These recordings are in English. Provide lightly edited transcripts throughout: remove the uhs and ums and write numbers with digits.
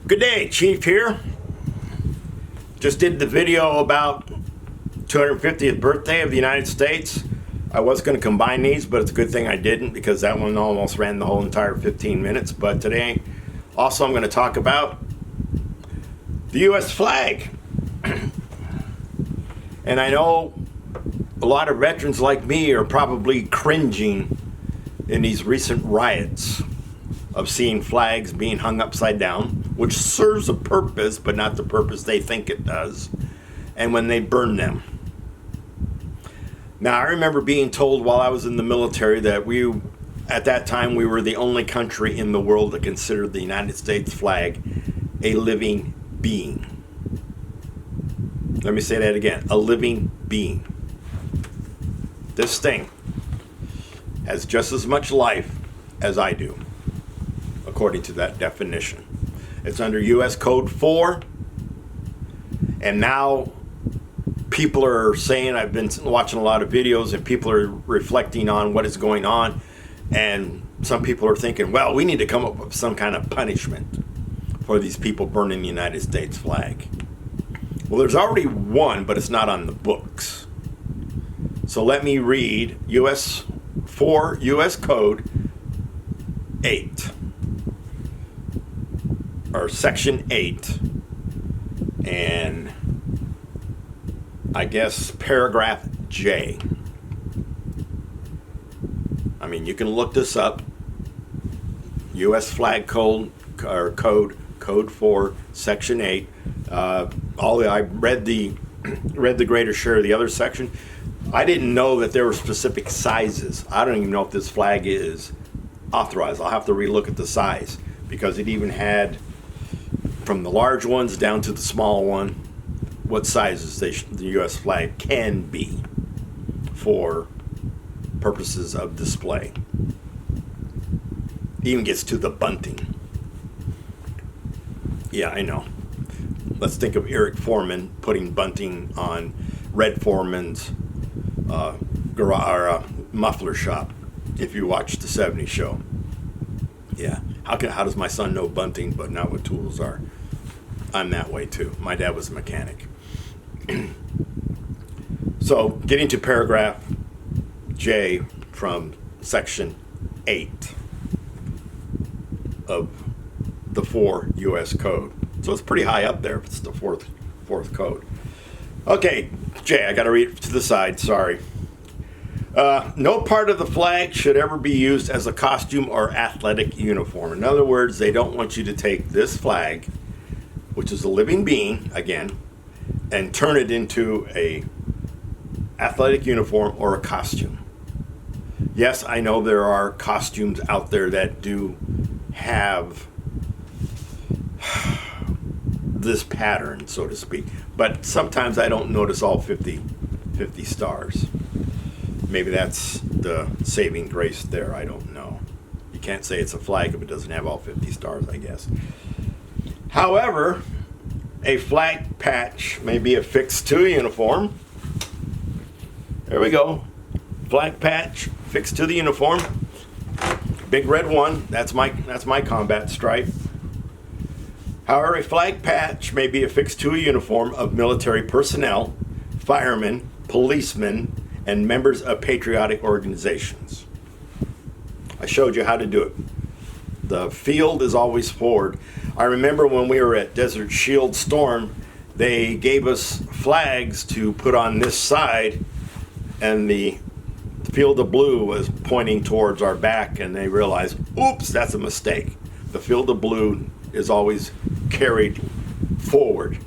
Good day, Chief here. Just did the video about 250th birthday of the United States. I was going to combine these, but it's a good thing I didn't because that one almost ran the whole entire 15 minutes. But today, also I'm going to talk about the U.S. flag. And I know a lot of veterans like me are probably cringing in these recent riots of seeing flags being hung upside down, which serves a purpose, but not the purpose they think it does, and when they burn them. Now, I remember being told while I was in the military that at that time, we were the only country in the world that considered the United States flag a living being. Let me say that again, a living being. This thing has just as much life as I do, according to that definition. It's under U.S. Code 4, and now people are saying, I've been watching a lot of videos, and people are reflecting on what is going on, and some people are thinking, well, we need to come up with some kind of punishment for these people burning the United States flag. Well, there's already one, but it's not on the books. So let me read U.S. Code 8. Or Section 8, and I guess paragraph J. I mean, you can look this up. U.S. Flag Code, or Code 4, Section 8. I read the greater share of the other section. I didn't know that there were specific sizes. I don't even know if this flag is authorized. I'll have to relook at the size, because it even had, from the large ones down to the small one, what sizes the U.S. flag can be for purposes of display. It even gets to the bunting. Yeah, I know. Let's think of Eric Foreman putting bunting on Red Foreman's muffler shop, if you watch the 70s show. Yeah. How does my son know bunting but not what tools are? I'm that way too. My dad was a mechanic. So, getting to paragraph J from Section 8 of the 4 U.S. Code. So it's pretty high up there if it's the fourth code. Okay, J, I got to read it to the side, sorry. No part of the flag should ever be used as a costume or athletic uniform. In other words, they don't want you to take this flag, which is a living being, again, and turn it into a athletic uniform or a costume. Yes, I know there are costumes out there that do have this pattern, so to speak, but sometimes I don't notice all 50 stars. Maybe that's the saving grace there, I don't know. You can't say it's a flag if it doesn't have all 50 stars, I guess. However, a flag patch may be affixed to a uniform. There we go. Flag patch fixed to the uniform. Big red one, that's my combat stripe. However, a flag patch may be affixed to a uniform of military personnel, firemen, policemen, and members of patriotic organizations. I showed you how to do it. The field is always forward. I remember when we were at Desert Shield Storm, they gave us flags to put on this side, and the field of blue was pointing towards our back, and they realized, oops, that's a mistake. The field of blue is always carried forward.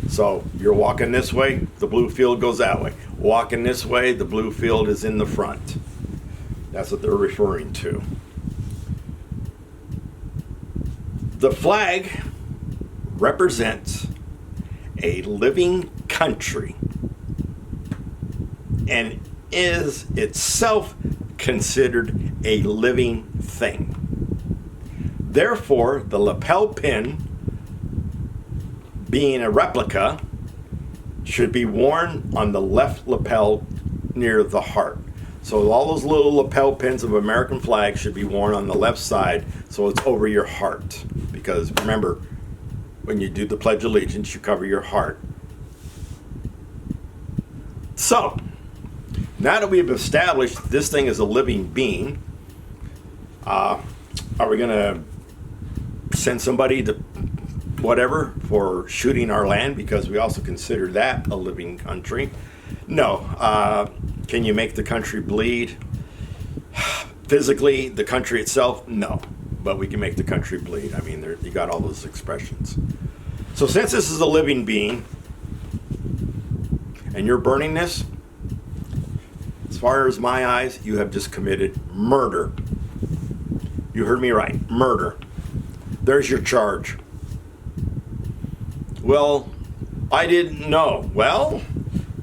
So you're walking this way, the blue field goes that way. Walking this way, the blue field is in the front. That's what they're referring to. The flag represents a living country and is itself considered a living thing. Therefore, the lapel pin, being a replica, should be worn on the left lapel near the heart. So all those little lapel pins of American flag should be worn on the left side so it's over your heart. Because remember, when you do the Pledge of Allegiance, you cover your heart. So, now that we've established this thing is a living being, are we going to send somebody to whatever for shooting our land? Because we also consider that a living country. No. Can you make the country bleed? Physically, the country itself, no. But we can make the country bleed. I mean, you got all those expressions. So since this is a living being, and you're burning this, as far as my eyes, you have just committed murder. You heard me right, murder. There's your charge. Well, I didn't know. Well,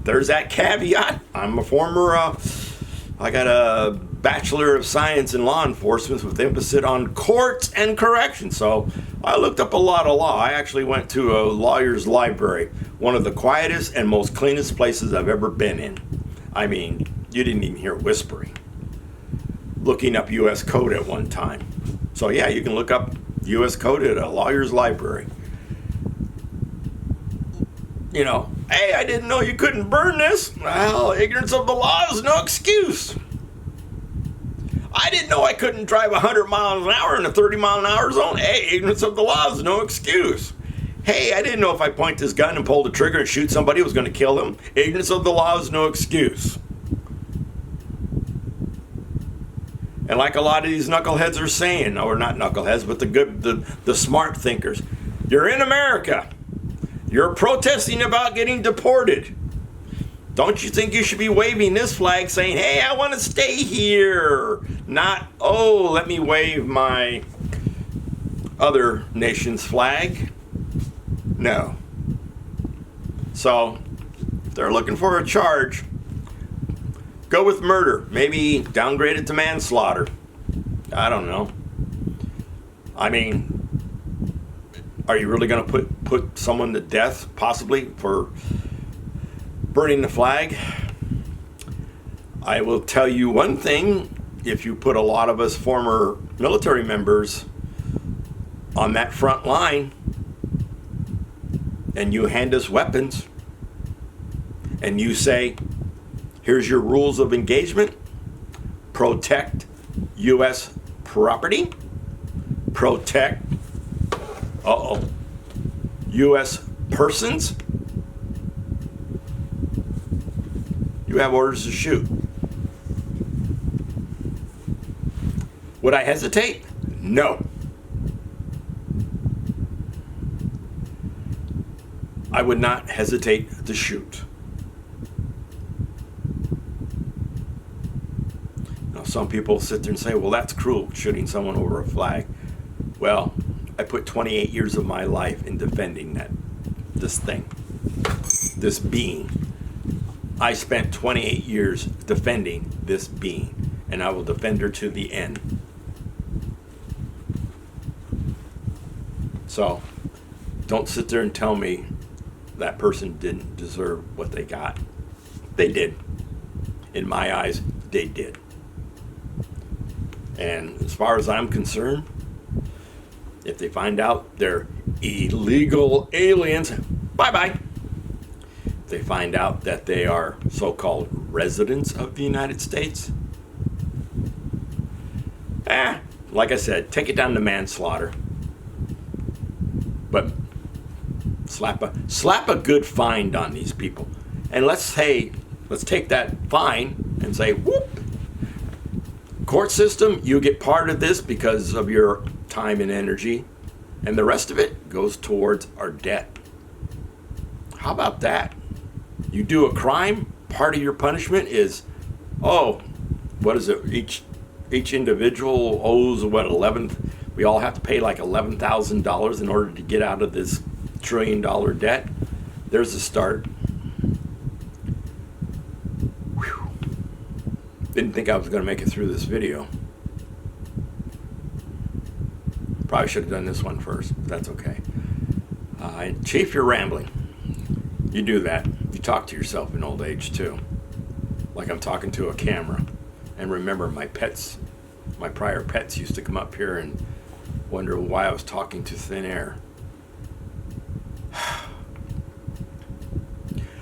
there's that caveat. I'm a former, I got a Bachelor of Science in Law Enforcement with emphasis on courts and corrections. So I looked up a lot of law. I actually went to a lawyer's library, one of the quietest and most cleanest places I've ever been in. I mean, you didn't even hear whispering. Looking up U.S. code at one time. So yeah, you can look up U.S. code at a lawyer's library. You know, hey, I didn't know you couldn't burn this. Well, ignorance of the law is no excuse. I didn't know I couldn't drive 100 miles an hour in a 30 mile an hour zone. Hey, ignorance of the law is no excuse. Hey, I didn't know if I point this gun and pull the trigger and shoot somebody, it was going to kill them. Ignorance of the law is no excuse. And like a lot of these knuckleheads are saying, or not knuckleheads, but the smart thinkers, you're in America. You're protesting about getting deported. Don't you think you should be waving this flag saying, hey, I want to stay here? Not, oh, let me wave my other nation's flag. No. So, if they're looking for a charge, go with murder. Maybe downgrade it to manslaughter. I don't know. I mean, are you really going to put someone to death, possibly, for burning the flag? I will tell you one thing. If you put a lot of us former military members on that front line, and you hand us weapons, and you say, here's your rules of engagement, protect U.S. property, protect U.S. persons, you have orders to shoot. Would I hesitate? No. I would not hesitate to shoot. Now, some people sit there and say, well, that's cruel, shooting someone over a flag. Well, I put 28 years of my life in defending this thing, this being. I spent 28 years defending this being, and I will defend her to the end. So, don't sit there and tell me that person didn't deserve what they got. They did. In my eyes, they did. And as far as I'm concerned, if they find out they're illegal aliens, bye-bye. If they find out that they are so-called residents of the United States, like I said, take it down to manslaughter. But slap a good fine on these people. And let's take that fine and say, whoop. Court system, you get part of this because of your time and energy, and the rest of it goes towards our debt. How about that? You do a crime, part of your punishment is, what is it? Each individual owes we all have to pay like $11,000 in order to get out of this $1 trillion debt. There's a start. Whew. Didn't think I was going to make it through this video. Probably should have done this one first, but that's okay. Chief, you're rambling. You do that. You talk to yourself in old age too. Like I'm talking to a camera. And remember, my prior pets used to come up here and wonder why I was talking to thin air.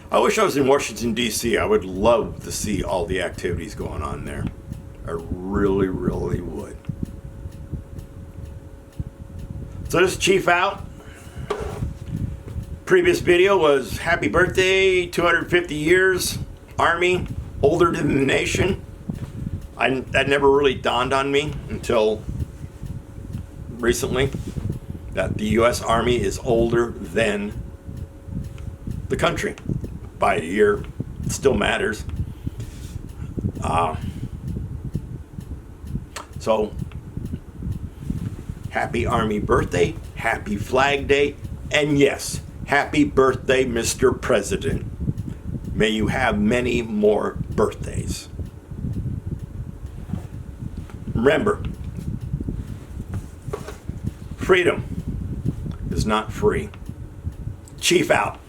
I wish I was in Washington, D.C. I would love to see all the activities going on there. I really, really would. So this is Chief out. Previous video was happy birthday, 250 years, Army, older than the nation. That never really dawned on me until recently, that the U.S. Army is older than the country. By a year, it still matters. So, happy Army birthday, happy Flag Day, and yes, happy birthday, Mr. President. May you have many more birthdays. Remember, freedom is not free. Chief out.